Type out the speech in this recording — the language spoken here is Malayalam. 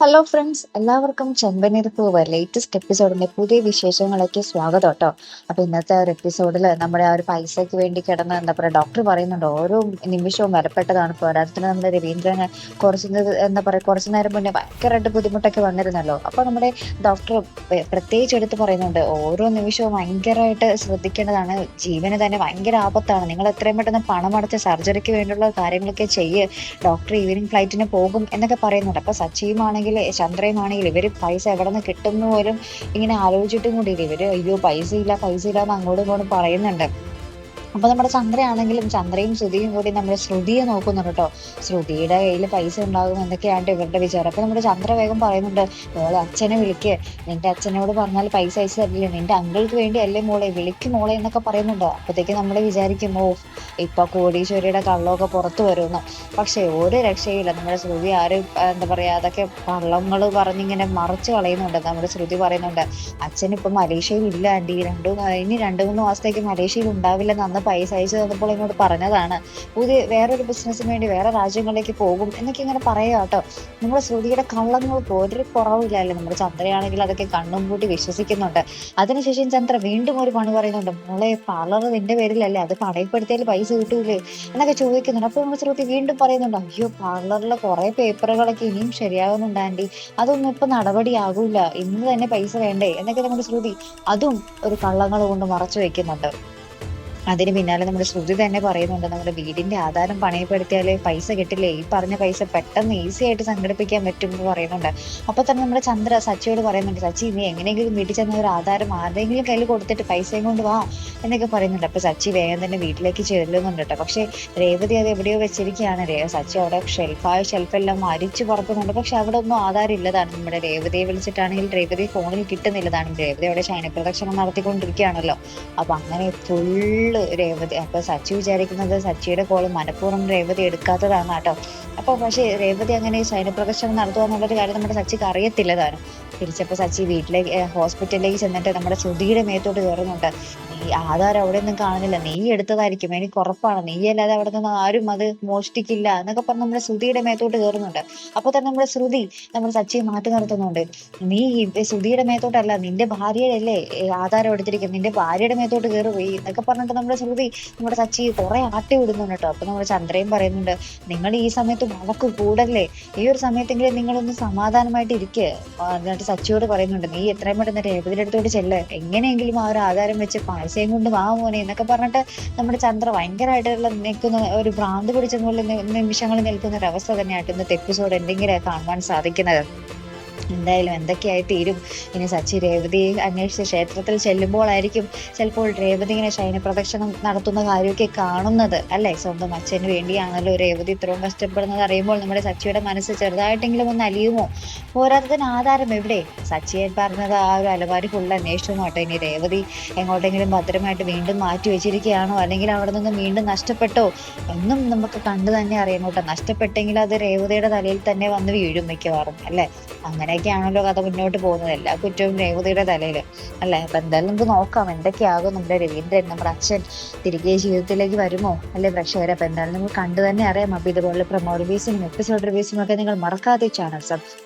ഹലോ ഫ്രണ്ട്സ്, എല്ലാവർക്കും ചെമ്പനീർ പൂവ് ലേറ്റസ്റ്റ് എപ്പിസോഡിന്റെ പുതിയ വിശേഷങ്ങളൊക്കെ സ്വാഗതം കേട്ടോ. അപ്പൊ ഇന്നത്തെ ഒരു എപ്പിസോഡിൽ നമ്മുടെ ആ ഒരു പൈസയ്ക്ക് വേണ്ടി കിടന്ന എന്താ പറയുക, ഡോക്ടർ പറയുന്നുണ്ട് ഓരോ നിമിഷവും വിലപ്പെട്ടതാണ്. പോരാട്ടത്തിന് നമ്മുടെ രവീന്ദ്രന് എന്താ പറയുക, കുറച്ചു നേരം മുന്നേ ഭയങ്കരമായിട്ട് ബുദ്ധിമുട്ടൊക്കെ വന്നിരുന്നല്ലോ. അപ്പൊ നമ്മുടെ ഡോക്ടർ പ്രത്യേകിച്ച് എടുത്ത് പറയുന്നുണ്ട് ഓരോ നിമിഷവും ഭയങ്കരമായിട്ട് ശ്രദ്ധിക്കേണ്ടതാണ്. ജീവന് തന്നെ ഭയങ്കര ആപത്താണ്. നിങ്ങൾ എത്രയും പെട്ടെന്ന് പണം അടച്ച സർജറിക്ക് വേണ്ടിയുള്ള കാര്യങ്ങളൊക്കെ ചെയ്യ്. ഡോക്ടർ ഈവനിങ് ഫ്ലൈറ്റിന് പോകും എന്നൊക്കെ പറയുന്നുണ്ട്. അപ്പൊ സച്ചിയുമാണെങ്കിൽ ചന്ദ്രയുമാണെങ്കിൽ ഇവര് പൈസ എവിടെ നിന്ന് കിട്ടും എന്ന് പോലും ഇങ്ങനെ ആലോചിച്ചിട്ടും കൂടിയില്ല. ഇവര് അയ്യോ പൈസ ഇല്ല പൈസ ഇല്ല എന്ന് അങ്ങോട്ടും ഇങ്ങോട്ടും പറയുന്നുണ്ട്. അപ്പൊ നമ്മുടെ ചന്ദ്രയാണെങ്കിലും ചന്ദ്രയും ശ്രുതിയും കൂടി നമ്മുടെ ശ്രുതിയെ നോക്കുന്നുണ്ട് കേട്ടോ. ശ്രുതിയുടെ കയ്യിൽ പൈസ ഉണ്ടാകും എന്നൊക്കെയാണ് ഇവരുടെ വിചാരം. അപ്പൊ നമ്മുടെ ചന്ദ്ര വേഗം പറയുന്നുണ്ട്, മോളെ അച്ഛനെ വിളിക്ക്, നിന്റെ അച്ഛനോട് പറഞ്ഞാൽ പൈസ അയച്ചു തരില്ലേ, നിന്റെ അങ്കിൾക്ക് വേണ്ടി അല്ലേ മോളെ, വിളിക്ക് മോളെ എന്നൊക്കെ പറയുന്നുണ്ട്. അപ്പത്തേക്ക് നമ്മൾ വിചാരിക്കും ഓ ഇപ്പൊ കോടീശ്വരിയുടെ കള്ളമൊക്കെ പുറത്തു വരുമെന്ന്. പക്ഷെ ഒരു രക്ഷയില്ല. നമ്മുടെ ശ്രുതി ആരും എന്താ പറയാ അതൊക്കെ കള്ളങ്ങൾ പറഞ്ഞിങ്ങനെ മറച്ചു കളയുന്നുണ്ട്. നമ്മുടെ ശ്രുതി പറയുന്നുണ്ട് അച്ഛൻ ഇപ്പൊ മലേഷ്യയിൽ ഇല്ല ആന്റി, ഇനി 2-3 മാസത്തേക്ക് മലേഷ്യയിൽ ഉണ്ടാവില്ലെന്ന് അന്ന് പൈസ അയച്ചു തന്നപ്പോൾ എന്നോട് പറഞ്ഞതാണ്. വേറൊരു ബിസിനസ്സിന് വേണ്ടി വേറെ രാജ്യങ്ങളിലേക്ക് പോകും എന്നൊക്കെ ഇങ്ങനെ പറയാ കേട്ടോ. നമ്മുടെ ശ്രുതിയുടെ കള്ളങ്ങൾക്ക് ഒരു കുറവില്ലല്ലേ. നമ്മുടെ ചന്ദ്രയാണെങ്കിൽ അതൊക്കെ കണ്ണും കൂട്ടി വിശ്വസിക്കുന്നുണ്ട്. അതിനുശേഷം ചന്ദ്ര വീണ്ടും ഒരു പണി പറയുന്നുണ്ട്, മോളെ പാർലർ നിന്റെ പേരിലല്ലേ, അത് പണയപ്പെടുത്തിയാൽ പൈസ കിട്ടൂലേ എന്നൊക്കെ ചോദിക്കുന്നുണ്ട്. അപ്പൊ നമ്മുടെ ശ്രുതി വീണ്ടും പറയുന്നുണ്ട്, അയ്യോ പാർലറിലെ കുറെ പേപ്പറുകളൊക്കെ ഇനിയും ശരിയാകുന്നുണ്ട് ആന്റി, അതൊന്നും ഇപ്പൊ നടപടിയാകൂല, ഇന്ന് തന്നെ പൈസ വേണ്ടേ എന്നൊക്കെ നമ്മുടെ ശ്രുതി അതും ഒരു കള്ളങ്ങൾ കൊണ്ട് മറച്ചു വെക്കുന്നുണ്ട്. അതിന് പിന്നാലെ നമ്മുടെ ശ്രുതി തന്നെ പറയുന്നുണ്ട്, നമ്മുടെ വീടിന്റെ ആധാരം പണയപ്പെടുത്തിയാല് പൈസ കിട്ടില്ലേ, ഈ പറഞ്ഞ പൈസ പെട്ടെന്ന് ഈസി ആയിട്ട് സംഘടിപ്പിക്കാൻ പറ്റും എന്ന് പറയുന്നുണ്ട്. അപ്പൊ തന്നെ നമ്മുടെ ചന്ദ്ര സച്ചിയോട് പറയുന്നുണ്ട്, സച്ചി നീ എങ്ങനെയെങ്കിലും വീട്ടിൽ ചെന്ന ഒരു ആധാരം ആരുടെയെങ്കിലും കയ്യിൽ കൊടുത്തിട്ട് പൈസയും കൊണ്ട് വാ എന്നൊക്കെ പറയുന്നുണ്ട്. അപ്പൊ സച്ചി വേഗം തന്നെ വീട്ടിലേക്ക് ചെല്ലുന്നുണ്ട് കേട്ടോ. പക്ഷെ രേവതി അത് എവിടെയോ വെച്ചിരിക്കുകയാണ്. സച്ചി അവിടെ ഷെൽഫെല്ലാം അരിച്ചു പറക്കുന്നുണ്ട്. പക്ഷെ അവിടെ ഒന്നും ആധാരം ഇല്ലതാണ്. നമ്മുടെ രേവതിയെ വിളിച്ചിട്ടാണെങ്കിൽ രേവതി ഫോണിൽ കിട്ടുന്നില്ലതാണ്. രേവതി അവിടെ ശയനപ്രദക്ഷിണം നടത്തിക്കൊണ്ടിരിക്കുകയാണല്ലോ. അപ്പൊ അങ്ങനെ ഫുള്ള് രേവതി. അപ്പൊ സച്ചി വിചാരിക്കുന്നത് സച്ചിയുടെ കോള് മനഃപൂർവ്വം രേവതി എടുക്കാത്തതാണ് കേട്ടോ. അപ്പൊ പക്ഷെ രേവതി അങ്ങനെ ശയനപ്രദർശനം നടത്തുക എന്നുള്ളൊരു കാര്യം നമ്മുടെ സച്ചിക്ക് അറിയത്തില്ല താനും. തിരിച്ചപ്പോ സച്ചി വീട്ടിലേക്ക് ഹോസ്പിറ്റലിലേക്ക് ചെന്നിട്ട് നമ്മുടെ ശ്രുതിയുടെ മേത്തോട്ട് കയറുന്നുണ്ട്. നീ ആധാരം അവിടെ ഒന്നും കാണുന്നില്ല, നീ എടുത്തതായിരിക്കും, എനിക്ക് ഉറപ്പാണ്, നീ അല്ലാതെ അവിടെ നിന്ന് ആരും അത് മോഷ്ടിക്കില്ല എന്നൊക്കെ പറഞ്ഞ് നമ്മുടെ ശ്രുതിയുടെ മേത്തോട്ട് കയറുന്നുണ്ട്. അപ്പൊ തന്നെ നമ്മുടെ ശ്രുതി നമ്മുടെ സച്ചിയെ മാറ്റി നിർത്തുന്നുണ്ട്. നീ ശ്രുതിയുടെ മേത്തോട്ടല്ല, നിന്റെ ഭാര്യയുടെ അല്ലേ ആധാരം എടുത്തിരിക്കും, നിന്റെ ഭാര്യയുടെ മേത്തോട്ട് കയറി പോയി എന്നൊക്കെ പറഞ്ഞിട്ട് നമ്മുടെ ശ്രുതി നമ്മുടെ സച്ചി കുറെ ആട്ടി വിടുന്നുണ്ട് കേട്ടോ. അപ്പൊ നമ്മുടെ ചന്ദ്രയും പറയുന്നുണ്ട്, നിങ്ങൾ ഈ സമയത്ത് വഴക്ക് കൂടല്ലേ, ഈ ഒരു സമയത്തെങ്കിലും നിങ്ങളൊന്ന് സമാധാനമായിട്ട് ഇരിക്കുക. എന്നിട്ട് സച്ചിയോട് പറയുന്നുണ്ട്, നീ എത്രയും പെട്ടെന്ന് രേവതിയുടെ അടുത്തോട്ട് ചെല്ല്, എങ്ങനെയെങ്കിലും ആ ഒരു ആധാരം വെച്ച് പൈസയും കൊണ്ട് വാ മോനെ എന്നൊക്കെ പറഞ്ഞിട്ട് നമ്മുടെ ചന്ദ്ര ഭയങ്കരമായിട്ടുള്ള നിൽക്കുന്ന ഒരു ഭ്രാന്ത് പിടിച്ച പോലെ നിമിഷങ്ങളിൽ നിൽക്കുന്ന ഒരു അവസ്ഥ തന്നെയായിട്ട് ഇന്നത്തെ എപ്പിസോഡ് എന്തെങ്കിലും കാണുവാൻ സാധിക്കുന്നത്. എന്തായാലും എന്തൊക്കെയായി തീരും ഇനി. സച്ചി രേവതിയെ അന്വേഷിച്ച് ക്ഷേത്രത്തിൽ ചെല്ലുമ്പോഴായിരിക്കും ചിലപ്പോൾ രേവതി ഇങ്ങനെ ശയനപ്രദക്ഷിണം നടത്തുന്ന കാര്യമൊക്കെ കാണുന്നത് അല്ലെ. സ്വന്തം അച്ഛന് വേണ്ടിയാണല്ലോ രേവതി ഇത്രയും കഷ്ടപ്പെടുന്നത് അറിയുമ്പോൾ നമ്മുടെ സച്ചിയുടെ മനസ്സ് ചെറുതായിട്ടെങ്കിലും ഒന്ന് അലിയുമോ. പോരാത്തതിന് ആധാരം എവിടെ? സച്ചിയെ പറഞ്ഞത് ആ ഒരു അലമാരി ഫുള്ള് അന്വേഷിച്ചു നോട്ടെ. ഇനി രേവതി എങ്ങോട്ടെങ്കിലും ഭദ്രമായിട്ട് വീണ്ടും മാറ്റി വെച്ചിരിക്കുകയാണോ, അല്ലെങ്കിൽ അവിടെ നിന്ന് വീണ്ടും നഷ്ടപ്പെട്ടോ എന്നും നമുക്ക് കണ്ടു തന്നെ അറിയാം കേട്ടോ. നഷ്ടപ്പെട്ടെങ്കിൽ അത് രേവതിയുടെ തലയിൽ തന്നെ വന്ന് വീഴും മിക്കവാറും അല്ലെ. അങ്ങനെയൊക്കെയാണല്ലോ കഥ മുന്നോട്ട് പോകുന്നത്. എല്ലാ കുറ്റവും രേവതിയുടെ തലയിൽ അല്ലെ. അപ്പൊ എന്തായാലും നമുക്ക് നോക്കാം എന്തൊക്കെയാകും. നമ്മുടെ രവീന്ദ്രൻ നമ്മുടെ അച്ഛൻ തിരികെ ജീവിതത്തിലേക്ക് വരുമോ അല്ലെ പ്രേക്ഷകരെ. അപ്പൊ എന്തായാലും നമുക്ക് കണ്ടു തന്നെ അറിയാം. അപ്പൊ ഇതുപോലെ പ്രൊമോ റിവ്യൂസിനും എപ്പിസോഡ് റിവ്യൂസിനും ഒക്കെ നിങ്ങൾ മറക്കാതെ ചാനൽ സബ്സ്ക്രൈബ്